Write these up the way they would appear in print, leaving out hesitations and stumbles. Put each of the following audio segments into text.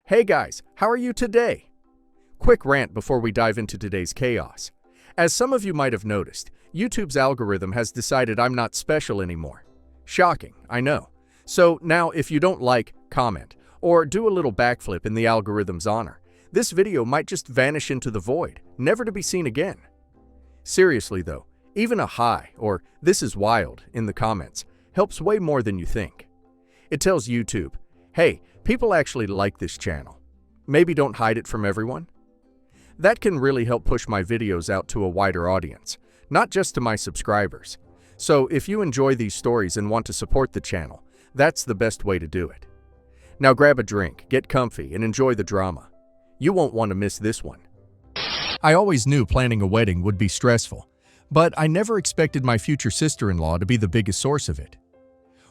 Hey guys, how are you today? Quick rant before we dive into today's chaos. As some of you might have noticed, YouTube's algorithm has decided I'm not special anymore. Shocking, I know. So now if you don't like, comment, or do a little backflip in the algorithm's honor, this video might just vanish into the void, never to be seen again. Seriously though, even a hi or "this is wild" in the comments helps way more than you think. It tells YouTube, hey, people actually like this channel. Maybe don't hide it from everyone. That can really help push my videos out to a wider audience, not just to my subscribers. So if you enjoy these stories and want to support the channel, that's the best way to do it. Now grab a drink, get comfy, and enjoy the drama. You won't want to miss this one. I always knew planning a wedding would be stressful, but I never expected my future sister-in-law to be the biggest source of it.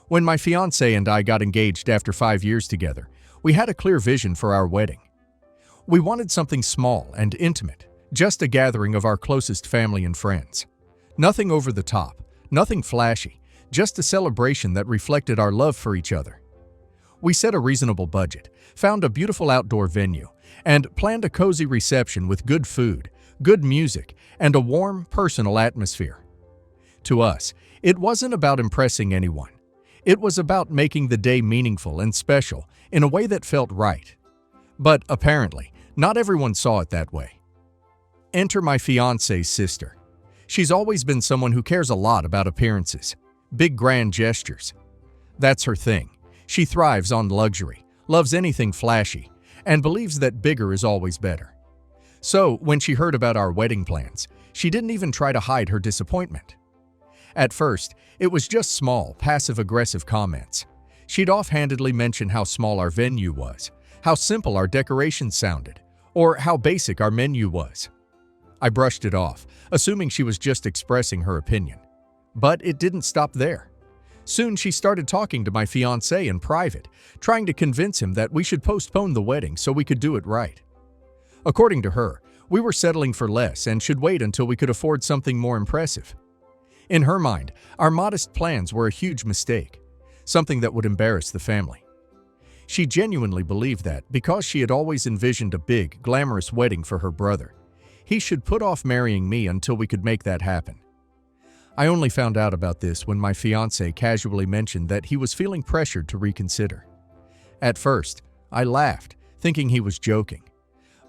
When my fiance and I got engaged after 5 years together, we had a clear vision for our wedding. We wanted something small and intimate, just a gathering of our closest family and friends. Nothing over the top, nothing flashy, just a celebration that reflected our love for each other. We set a reasonable budget, found a beautiful outdoor venue, and planned a cozy reception with good food, good music, and a warm, personal atmosphere. To us, it wasn't about impressing anyone. It was about making the day meaningful and special in a way that felt right. But apparently, not everyone saw it that way. Enter my fiance's sister. She's always been someone who cares a lot about appearances, big grand gestures. That's her thing. She thrives on luxury, loves anything flashy, and believes that bigger is always better. So, when she heard about our wedding plans, she didn't even try to hide her disappointment. At first, it was just small, passive-aggressive comments. She'd offhandedly mention how small our venue was, how simple our decorations sounded, or how basic our menu was. I brushed it off, assuming she was just expressing her opinion. But it didn't stop there. Soon she started talking to my fiancé in private, trying to convince him that we should postpone the wedding so we could do it right. According to her, we were settling for less and should wait until we could afford something more impressive. In her mind, our modest plans were a huge mistake, something that would embarrass the family. She genuinely believed that, because she had always envisioned a big, glamorous wedding for her brother, he should put off marrying me until we could make that happen. I only found out about this when my fiancé casually mentioned that he was feeling pressured to reconsider. At first, I laughed, thinking he was joking.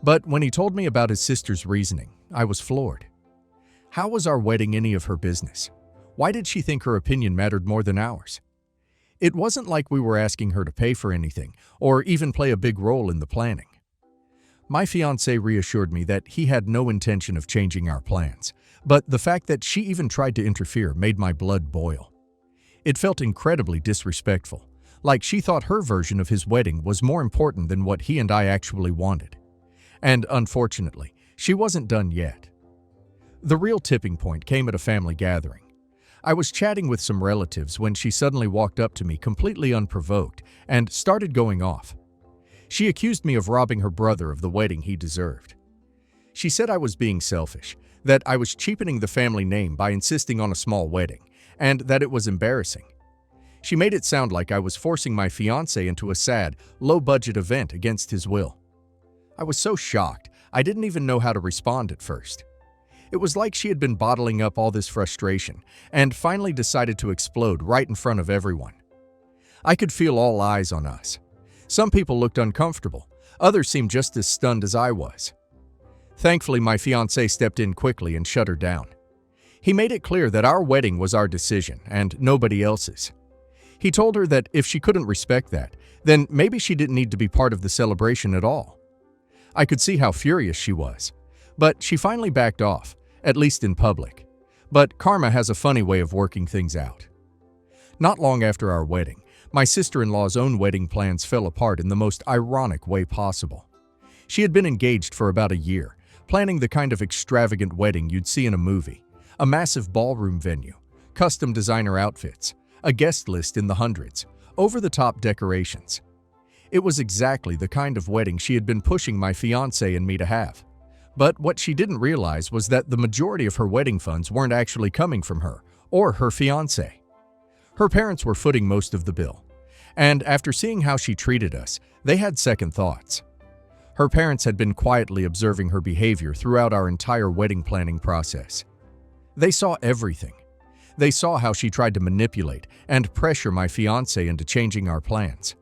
But when he told me about his sister's reasoning, I was floored. How was our wedding any of her business? Why did she think her opinion mattered more than ours? It wasn't like we were asking her to pay for anything or even play a big role in the planning. My fiancé reassured me that he had no intention of changing our plans, but the fact that she even tried to interfere made my blood boil. It felt incredibly disrespectful, like she thought her version of his wedding was more important than what he and I actually wanted. And unfortunately, she wasn't done yet. The real tipping point came at a family gathering. I was chatting with some relatives when she suddenly walked up to me completely unprovoked and started going off. She accused me of robbing her brother of the wedding he deserved. She said I was being selfish, that I was cheapening the family name by insisting on a small wedding, and that it was embarrassing. She made it sound like I was forcing my fiancé into a sad, low-budget event against his will. I was so shocked, I didn't even know how to respond at first. It was like she had been bottling up all this frustration and finally decided to explode right in front of everyone. I could feel all eyes on us. Some people looked uncomfortable, others seemed just as stunned as I was. Thankfully, my fiancé stepped in quickly and shut her down. He made it clear that our wedding was our decision and nobody else's. He told her that if she couldn't respect that, then maybe she didn't need to be part of the celebration at all. I could see how furious she was. But she finally backed off, at least in public. But karma has a funny way of working things out. Not long after our wedding, my sister-in-law's own wedding plans fell apart in the most ironic way possible. She had been engaged for about a year, planning the kind of extravagant wedding you'd see in a movie, a massive ballroom venue, custom designer outfits, a guest list in the hundreds, over-the-top decorations. It was exactly the kind of wedding she had been pushing my fiancé and me to have. But what she didn't realize was that the majority of her wedding funds weren't actually coming from her or her fiancé. Her parents were footing most of the bill, and after seeing how she treated us, they had second thoughts. Her parents had been quietly observing her behavior throughout our entire wedding planning process. They saw everything. They saw how she tried to manipulate and pressure my fiancé into changing our plans.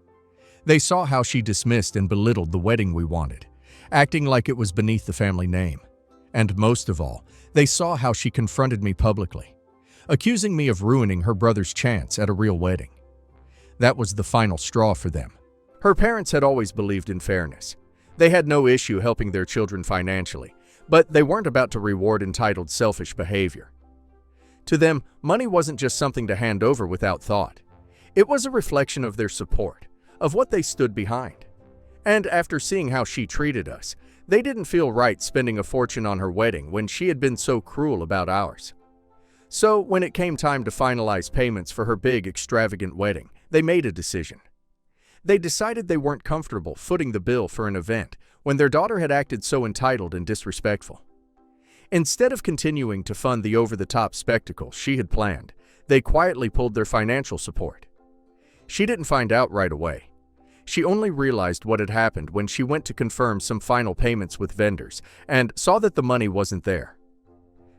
They saw how she dismissed and belittled the wedding we wanted, acting like it was beneath the family name. And most of all, they saw how she confronted me publicly, accusing me of ruining her brother's chance at a real wedding. That was the final straw for them. Her parents had always believed in fairness. They had no issue helping their children financially, but they weren't about to reward entitled, selfish behavior. To them, money wasn't just something to hand over without thought. It was a reflection of their support, of what they stood behind. And after seeing how she treated us, they didn't feel right spending a fortune on her wedding when she had been so cruel about ours. So, when it came time to finalize payments for her big, extravagant wedding, they made a decision. They decided they weren't comfortable footing the bill for an event when their daughter had acted so entitled and disrespectful. Instead of continuing to fund the over-the-top spectacle she had planned, they quietly pulled their financial support. She didn't find out right away. She only realized what had happened when she went to confirm some final payments with vendors and saw that the money wasn't there.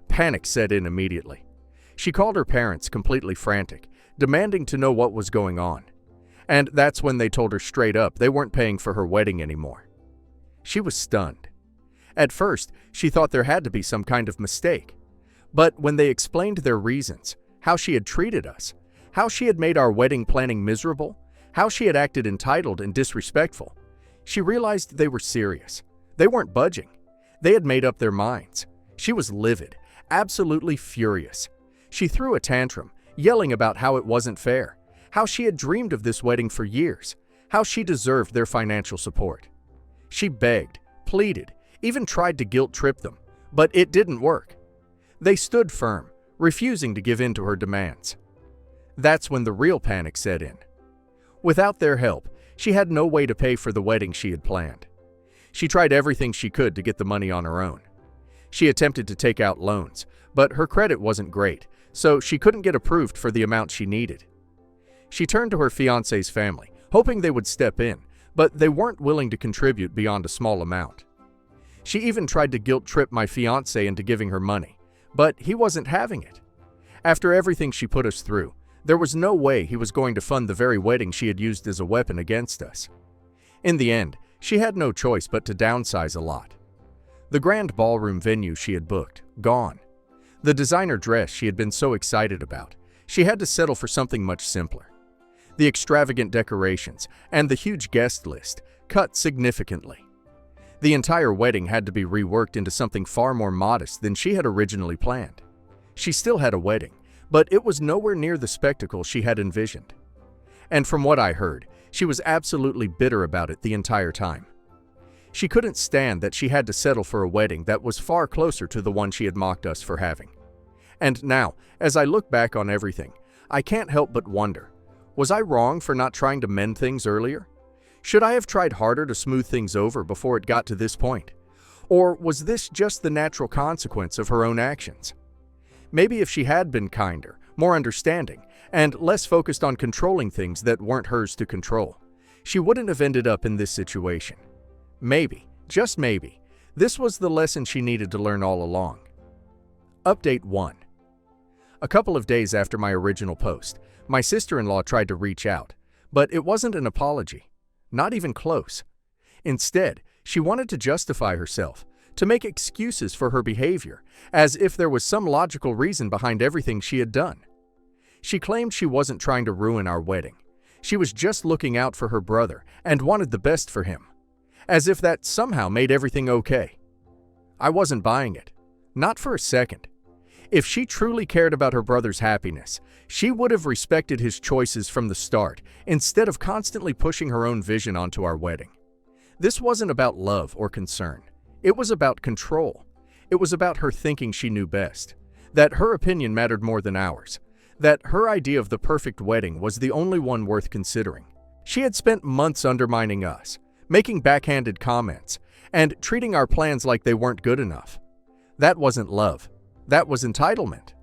Panic set in immediately. She called her parents completely frantic, demanding to know what was going on. And that's when they told her straight up they weren't paying for her wedding anymore. She was stunned. At first, she thought there had to be some kind of mistake. But when they explained their reasons, how she had treated us, how she had made our wedding planning miserable, how she had acted entitled and disrespectful, she realized they were serious. They weren't budging. They had made up their minds. She was livid, absolutely furious. She threw a tantrum, yelling about how it wasn't fair, how she had dreamed of this wedding for years, how she deserved their financial support. She begged, pleaded, even tried to guilt-trip them, but it didn't work. They stood firm, refusing to give in to her demands. That's when the real panic set in. Without their help, she had no way to pay for the wedding she had planned. She tried everything she could to get the money on her own. She attempted to take out loans, but her credit wasn't great, so she couldn't get approved for the amount she needed. She turned to her fiancé's family, hoping they would step in, but they weren't willing to contribute beyond a small amount. She even tried to guilt-trip my fiancé into giving her money, but he wasn't having it. After everything she put us through, there was no way he was going to fund the very wedding she had used as a weapon against us. In the end, she had no choice but to downsize a lot. The grand ballroom venue she had booked, gone. The designer dress she had been so excited about, she had to settle for something much simpler. The extravagant decorations and the huge guest list cut significantly. The entire wedding had to be reworked into something far more modest than she had originally planned. She still had a wedding, but it was nowhere near the spectacle she had envisioned. And from what I heard, she was absolutely bitter about it the entire time. She couldn't stand that she had to settle for a wedding that was far closer to the one she had mocked us for having. And now, as I look back on everything, I can't help but wonder, was I wrong for not trying to mend things earlier? Should I have tried harder to smooth things over before it got to this point? Or was this just the natural consequence of her own actions? Maybe if she had been kinder, more understanding, and less focused on controlling things that weren't hers to control, she wouldn't have ended up in this situation. Maybe, just maybe, this was the lesson she needed to learn all along. Update 1. A couple of days after my original post, my sister-in-law tried to reach out, but it wasn't an apology. Not even close. Instead, she wanted to justify herself, to make excuses for her behavior, as if there was some logical reason behind everything she had done. She claimed she wasn't trying to ruin our wedding. She was just looking out for her brother and wanted the best for him, as if that somehow made everything okay. I wasn't buying it. Not for a second. If she truly cared about her brother's happiness, she would have respected his choices from the start instead of constantly pushing her own vision onto our wedding. This wasn't about love or concern. It was about control. It was about her thinking she knew best, that her opinion mattered more than ours, that her idea of the perfect wedding was the only one worth considering. She had spent months undermining us, making backhanded comments, and treating our plans like they weren't good enough. That wasn't love. That was entitlement.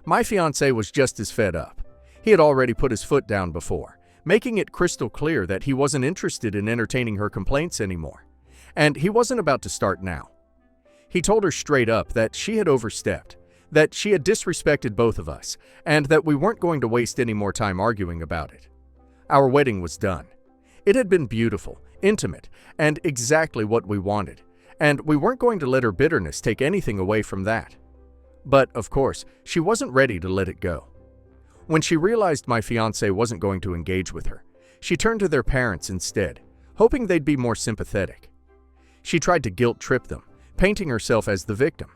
My fiancé was just as fed up. He had already put his foot down before, making it crystal clear that he wasn't interested in entertaining her complaints anymore. And he wasn't about to start now. He told her straight up that she had overstepped, that she had disrespected both of us, and that we weren't going to waste any more time arguing about it. Our wedding was done. It had been beautiful, intimate, and exactly what we wanted, and we weren't going to let her bitterness take anything away from that. But, of course, she wasn't ready to let it go. When she realized my fiancé wasn't going to engage with her, she turned to their parents instead, hoping they'd be more sympathetic. She tried to guilt-trip them, painting herself as the victim.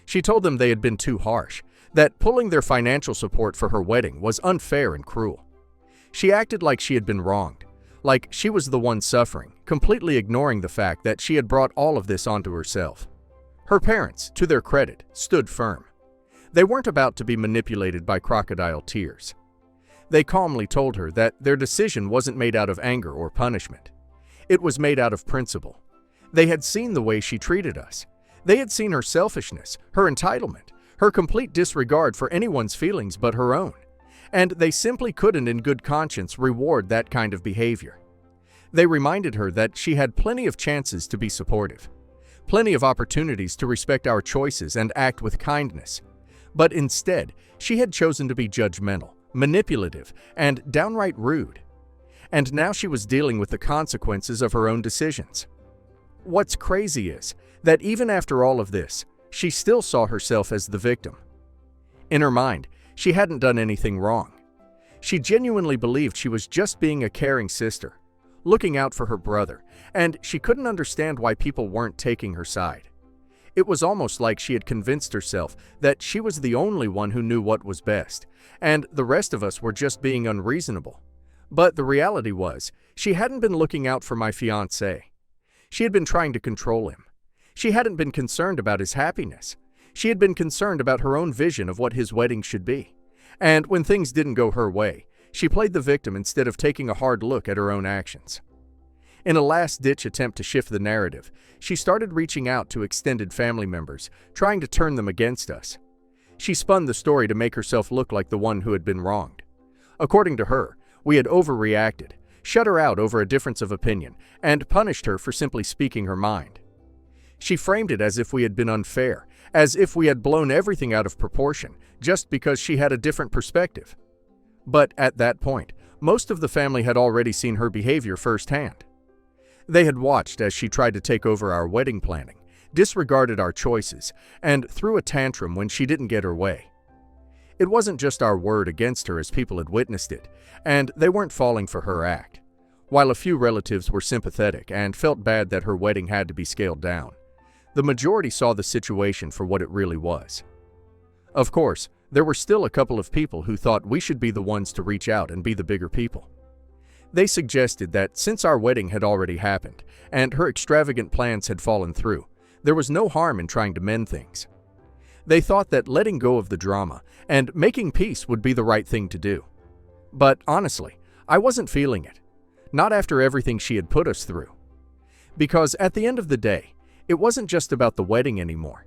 She told them they had been too harsh, that pulling their financial support for her wedding was unfair and cruel. She acted like she had been wronged, like she was the one suffering, completely ignoring the fact that she had brought all of this onto herself. Her parents, to their credit, stood firm. They weren't about to be manipulated by crocodile tears. They calmly told her that their decision wasn't made out of anger or punishment. It was made out of principle. They had seen the way she treated us. They had seen her selfishness, her entitlement, her complete disregard for anyone's feelings but her own. And they simply couldn't in good conscience reward that kind of behavior. They reminded her that she had plenty of chances to be supportive, plenty of opportunities to respect our choices and act with kindness. But instead, she had chosen to be judgmental, manipulative, and downright rude. And now she was dealing with the consequences of her own decisions. What's crazy is that even after all of this, she still saw herself as the victim. In her mind, she hadn't done anything wrong. She genuinely believed she was just being a caring sister, looking out for her brother, and she couldn't understand why people weren't taking her side. It was almost like she had convinced herself that she was the only one who knew what was best, and the rest of us were just being unreasonable. But the reality was, she hadn't been looking out for my fiancé. She had been trying to control him. She hadn't been concerned about his happiness. She had been concerned about her own vision of what his wedding should be. And when things didn't go her way, she played the victim instead of taking a hard look at her own actions. In a last-ditch attempt to shift the narrative, she started reaching out to extended family members, trying to turn them against us. She spun the story to make herself look like the one who had been wronged. According to her, we had overreacted, shut her out over a difference of opinion, and punished her for simply speaking her mind. She framed it as if we had been unfair, as if we had blown everything out of proportion, just because she had a different perspective. But at that point, most of the family had already seen her behavior firsthand. They had watched as she tried to take over our wedding planning, disregarded our choices, and threw a tantrum when she didn't get her way. It wasn't just our word against her as people had witnessed it, and they weren't falling for her act. While a few relatives were sympathetic and felt bad that her wedding had to be scaled down, the majority saw the situation for what it really was. Of course, there were still a couple of people who thought we should be the ones to reach out and be the bigger people. They suggested that since our wedding had already happened and her extravagant plans had fallen through, there was no harm in trying to mend things. They thought that letting go of the drama and making peace would be the right thing to do. But honestly, I wasn't feeling it. Not after everything she had put us through. Because at the end of the day, it wasn't just about the wedding anymore.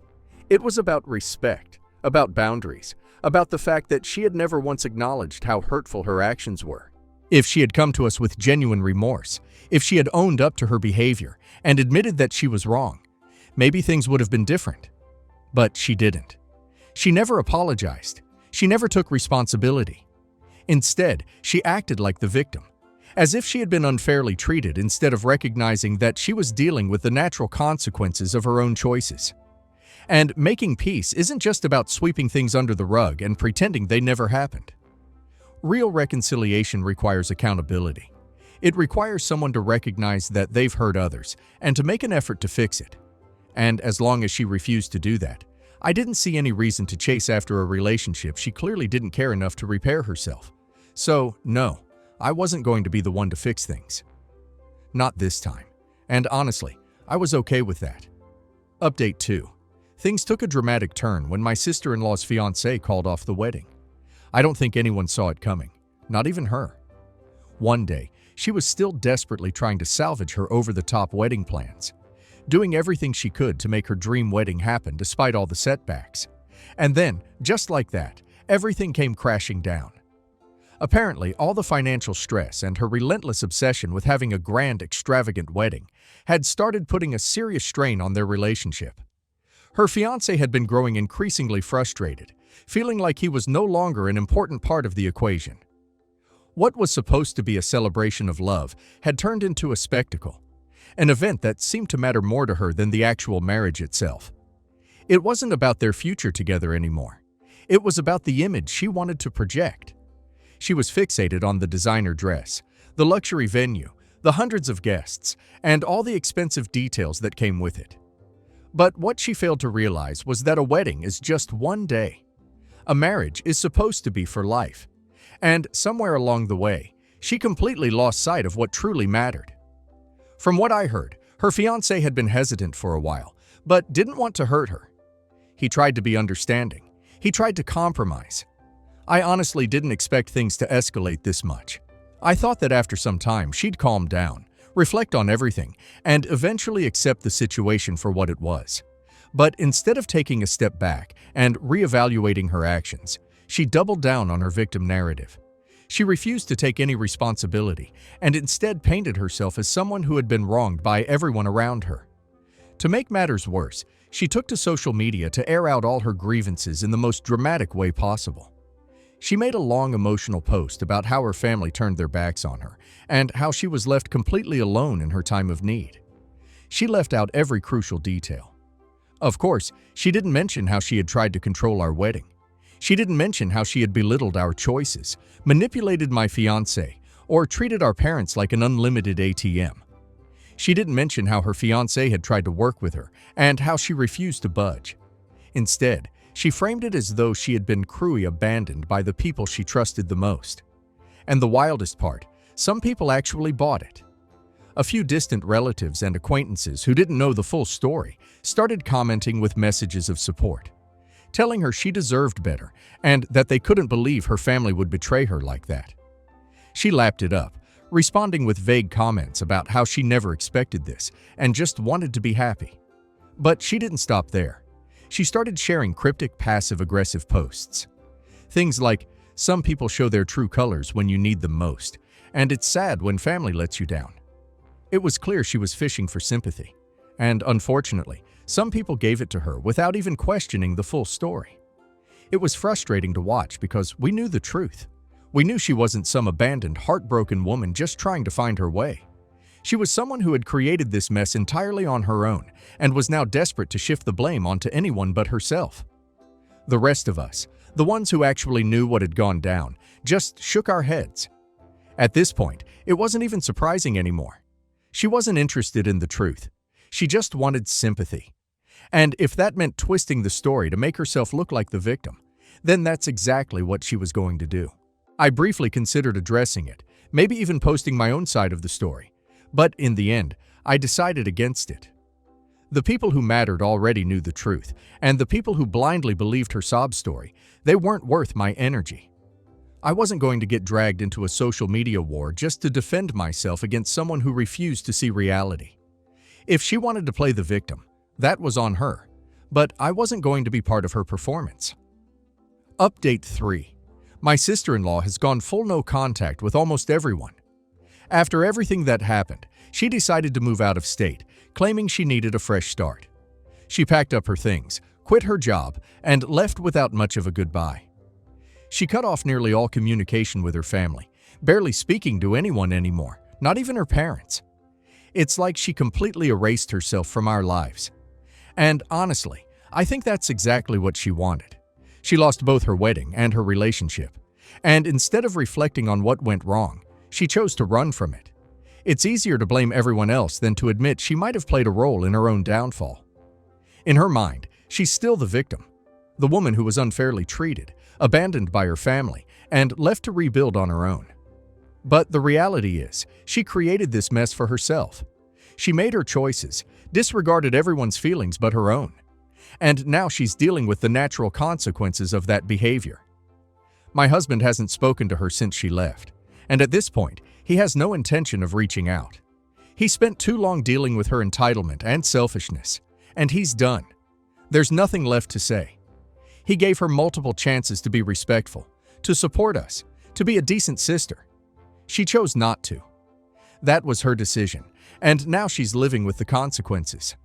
It was about respect, about boundaries, about the fact that she had never once acknowledged how hurtful her actions were. If she had come to us with genuine remorse, if she had owned up to her behavior and admitted that she was wrong, maybe things would have been different. But she didn't. She never apologized. She never took responsibility. Instead, she acted like the victim, as if she had been unfairly treated instead of recognizing that she was dealing with the natural consequences of her own choices. And making peace isn't just about sweeping things under the rug and pretending they never happened. Real reconciliation requires accountability. It requires someone to recognize that they've hurt others and to make an effort to fix it. And as long as she refused to do that, I didn't see any reason to chase after a relationship she clearly didn't care enough to repair herself. So, no, I wasn't going to be the one to fix things. Not this time. And honestly, I was okay with that. Update 2. Things took a dramatic turn when my sister-in-law's fiancé called off the wedding. I don't think anyone saw it coming, not even her. One day, she was still desperately trying to salvage her over-the-top wedding plans, doing everything she could to make her dream wedding happen despite all the setbacks. And then, just like that, everything came crashing down. Apparently, all the financial stress and her relentless obsession with having a grand, extravagant wedding had started putting a serious strain on their relationship. Her fiancé had been growing increasingly frustrated, feeling like he was no longer an important part of the equation. What was supposed to be a celebration of love had turned into a spectacle, an event that seemed to matter more to her than the actual marriage itself. It wasn't about their future together anymore. It was about the image she wanted to project. She was fixated on the designer dress, the luxury venue, the hundreds of guests, and all the expensive details that came with it. But what she failed to realize was that a wedding is just one day. A marriage is supposed to be for life. And somewhere along the way, she completely lost sight of what truly mattered. From what I heard, her fiancé had been hesitant for a while, but didn't want to hurt her. He tried to be understanding. He tried to compromise. I honestly didn't expect things to escalate this much. I thought that after some time she'd calm down, reflect on everything, and eventually accept the situation for what it was. But instead of taking a step back and reevaluating her actions, she doubled down on her victim narrative. She refused to take any responsibility and instead painted herself as someone who had been wronged by everyone around her. To make matters worse, she took to social media to air out all her grievances in the most dramatic way possible. She made a long emotional post about how her family turned their backs on her and how she was left completely alone in her time of need. She left out every crucial detail. Of course, she didn't mention how she had tried to control our wedding. She didn't mention how she had belittled our choices, manipulated my fiancé, or treated our parents like an unlimited ATM. She didn't mention how her fiancé had tried to work with her and how she refused to budge. Instead, she framed it as though she had been cruelly abandoned by the people she trusted the most. And the wildest part, some people actually bought it. A few distant relatives and acquaintances who didn't know the full story started commenting with messages of support, telling her she deserved better and that they couldn't believe her family would betray her like that. She lapped it up, responding with vague comments about how she never expected this and just wanted to be happy. But she didn't stop there. She started sharing cryptic passive-aggressive posts. Things like, "Some people show their true colors when you need them most, and it's sad when family lets you down." It was clear she was fishing for sympathy, and unfortunately, some people gave it to her without even questioning the full story. It was frustrating to watch because we knew the truth. We knew she wasn't some abandoned, heartbroken woman just trying to find her way. She was someone who had created this mess entirely on her own and was now desperate to shift the blame onto anyone but herself. The rest of us, the ones who actually knew what had gone down, just shook our heads. At this point, it wasn't even surprising anymore. She wasn't interested in the truth. She just wanted sympathy. And if that meant twisting the story to make herself look like the victim, then that's exactly what she was going to do. I briefly considered addressing it, maybe even posting my own side of the story. But in the end, I decided against it. The people who mattered already knew the truth, and the people who blindly believed her sob story, they weren't worth my energy. I wasn't going to get dragged into a social media war just to defend myself against someone who refused to see reality. If she wanted to play the victim, that was on her, but I wasn't going to be part of her performance. Update 3. My sister-in-law has gone full no contact with almost everyone. After everything that happened, she decided to move out of state, claiming she needed a fresh start. She packed up her things, quit her job, and left without much of a goodbye. She cut off nearly all communication with her family, barely speaking to anyone anymore, not even her parents. It's like she completely erased herself from our lives. And honestly, I think that's exactly what she wanted. She lost both her wedding and her relationship. And instead of reflecting on what went wrong, she chose to run from it. It's easier to blame everyone else than to admit she might have played a role in her own downfall. In her mind, she's still the victim, the woman who was unfairly treated, abandoned by her family, and left to rebuild on her own. But the reality is, she created this mess for herself. She made her choices, disregarded everyone's feelings but her own. And now she's dealing with the natural consequences of that behavior. My husband hasn't spoken to her since she left, and at this point, he has no intention of reaching out. He spent too long dealing with her entitlement and selfishness, and he's done. There's nothing left to say. He gave her multiple chances to be respectful, to support us, to be a decent sister. She chose not to. That was her decision, and now she's living with the consequences.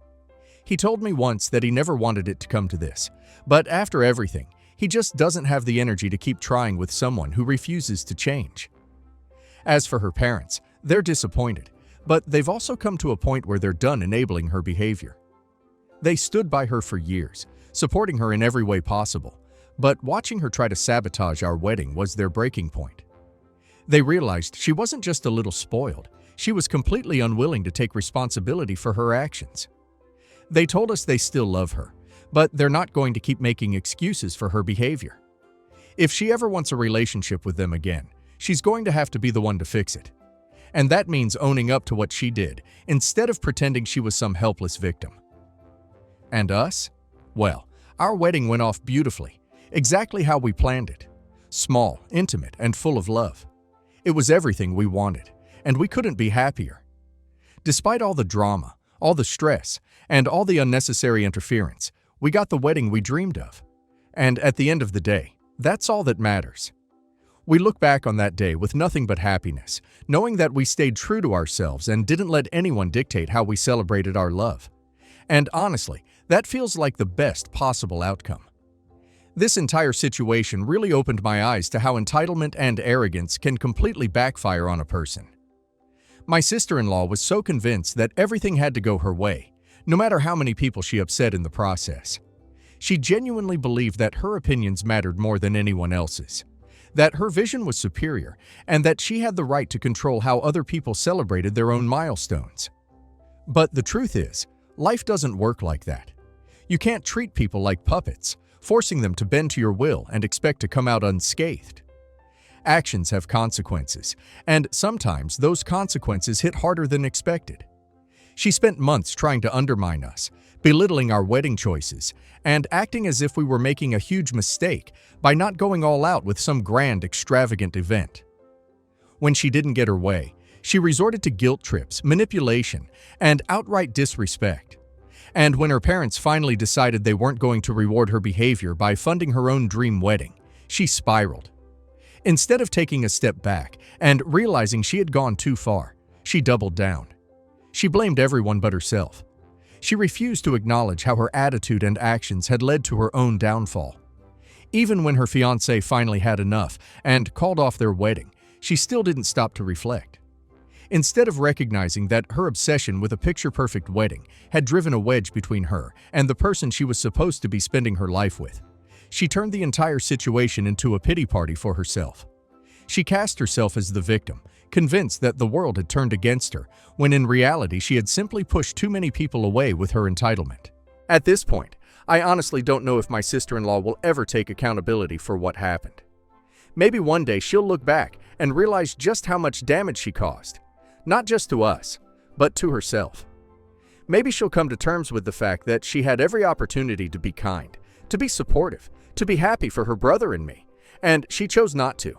He told me once that he never wanted it to come to this, but after everything, he just doesn't have the energy to keep trying with someone who refuses to change. As for her parents, they're disappointed, but they've also come to a point where they're done enabling her behavior. They stood by her for years, supporting her in every way possible, but watching her try to sabotage our wedding was their breaking point. They realized she wasn't just a little spoiled, she was completely unwilling to take responsibility for her actions. They told us they still love her, but they're not going to keep making excuses for her behavior. If she ever wants a relationship with them again, she's going to have to be the one to fix it. And that means owning up to what she did, instead of pretending she was some helpless victim. And us? Well, our wedding went off beautifully, exactly how we planned it. Small, intimate, and full of love. It was everything we wanted, and we couldn't be happier. Despite all the drama, all the stress, and all the unnecessary interference, we got the wedding we dreamed of. And at the end of the day, that's all that matters. We look back on that day with nothing but happiness, knowing that we stayed true to ourselves and didn't let anyone dictate how we celebrated our love. And honestly, that feels like the best possible outcome. This entire situation really opened my eyes to how entitlement and arrogance can completely backfire on a person. My sister-in-law was so convinced that everything had to go her way, no matter how many people she upset in the process. She genuinely believed that her opinions mattered more than anyone else's, that her vision was superior, and that she had the right to control how other people celebrated their own milestones. But the truth is, life doesn't work like that. You can't treat people like puppets, forcing them to bend to your will and expect to come out unscathed. Actions have consequences, and sometimes those consequences hit harder than expected. She spent months trying to undermine us, belittling our wedding choices, and acting as if we were making a huge mistake by not going all out with some grand, extravagant event. When she didn't get her way, she resorted to guilt trips, manipulation, and outright disrespect. And when her parents finally decided they weren't going to reward her behavior by funding her own dream wedding, she spiraled. Instead of taking a step back and realizing she had gone too far, she doubled down. She blamed everyone but herself. She refused to acknowledge how her attitude and actions had led to her own downfall. Even when her fiance finally had enough and called off their wedding, she still didn't stop to reflect. Instead of recognizing that her obsession with a picture-perfect wedding had driven a wedge between her and the person she was supposed to be spending her life with, she turned the entire situation into a pity party for herself. She cast herself as the victim, convinced that the world had turned against her, when in reality she had simply pushed too many people away with her entitlement. At this point, I honestly don't know if my sister-in-law will ever take accountability for what happened. Maybe one day she'll look back and realize just how much damage she caused. Not just to us, but to herself. Maybe she'll come to terms with the fact that she had every opportunity to be kind, to be supportive, to be happy for her brother and me, and she chose not to.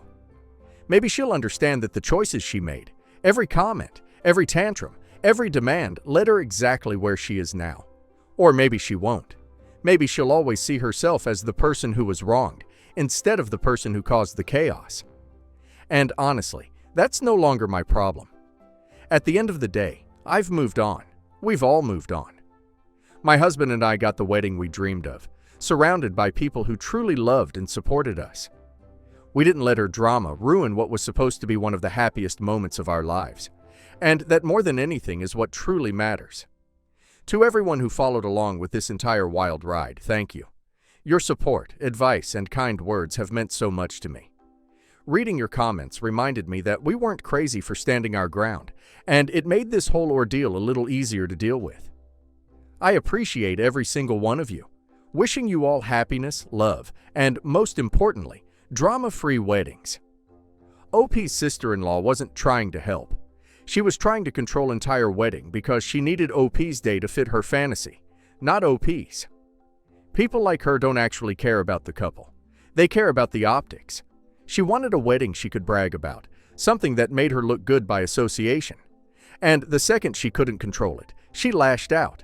Maybe she'll understand that the choices she made, every comment, every tantrum, every demand led her exactly where she is now. Or maybe she won't. Maybe she'll always see herself as the person who was wronged, instead of the person who caused the chaos. And honestly, that's no longer my problem. At the end of the day, I've moved on. We've all moved on. My husband and I got the wedding we dreamed of, surrounded by people who truly loved and supported us. We didn't let her drama ruin what was supposed to be one of the happiest moments of our lives, and that more than anything is what truly matters. To everyone who followed along with this entire wild ride, thank you. Your support, advice, and kind words have meant so much to me. Reading your comments reminded me that we weren't crazy for standing our ground, and it made this whole ordeal a little easier to deal with. I appreciate every single one of you, wishing you all happiness, love, and most importantly, drama-free weddings. OP's sister-in-law wasn't trying to help. She was trying to control entire wedding because she needed OP's day to fit her fantasy, not OP's. People like her don't actually care about the couple. They care about the optics. She wanted a wedding she could brag about, something that made her look good by association. And the second she couldn't control it, she lashed out.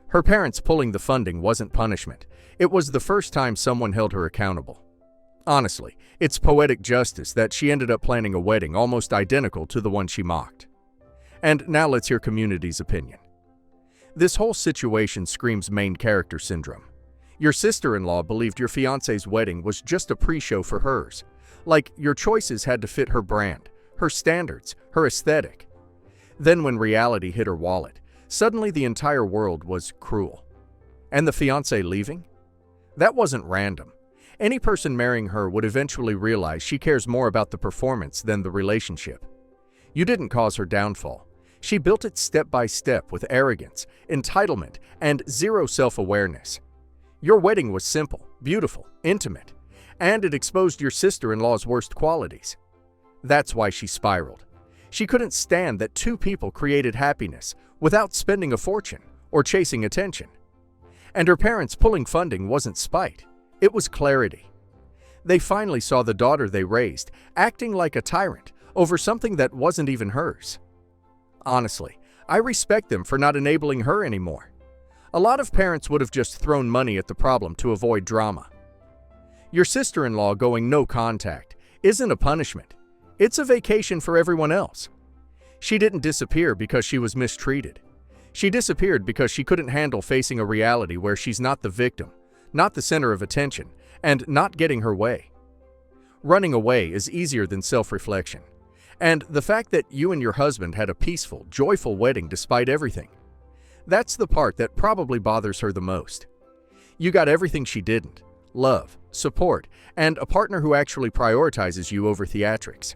Her parents pulling the funding wasn't punishment. It was the first time someone held her accountable. Honestly, it's poetic justice that she ended up planning a wedding almost identical to the one she mocked. And now let's hear community's opinion. This whole situation screams main character syndrome. Your sister-in-law believed your fiance's wedding was just a pre-show for hers. Like, your choices had to fit her brand, her standards, her aesthetic. Then when reality hit her wallet, suddenly the entire world was cruel. And the fiancé leaving? That wasn't random. Any person marrying her would eventually realize she cares more about the performance than the relationship. You didn't cause her downfall. She built it step by step with arrogance, entitlement, and zero self-awareness. Your wedding was simple, beautiful, intimate, and it exposed your sister-in-law's worst qualities. That's why she spiraled. She couldn't stand that two people created happiness without spending a fortune or chasing attention. And her parents pulling funding wasn't spite, it was clarity. They finally saw the daughter they raised acting like a tyrant over something that wasn't even hers. Honestly, I respect them for not enabling her anymore. A lot of parents would have just thrown money at the problem to avoid drama. Your sister-in-law going no contact isn't a punishment. It's a vacation for everyone else. She didn't disappear because she was mistreated. She disappeared because she couldn't handle facing a reality where she's not the victim, not the center of attention, and not getting her way. Running away is easier than self-reflection. And the fact that you and your husband had a peaceful, joyful wedding despite everything, that's the part that probably bothers her the most. You got everything she didn't: love, support, and a partner who actually prioritizes you over theatrics.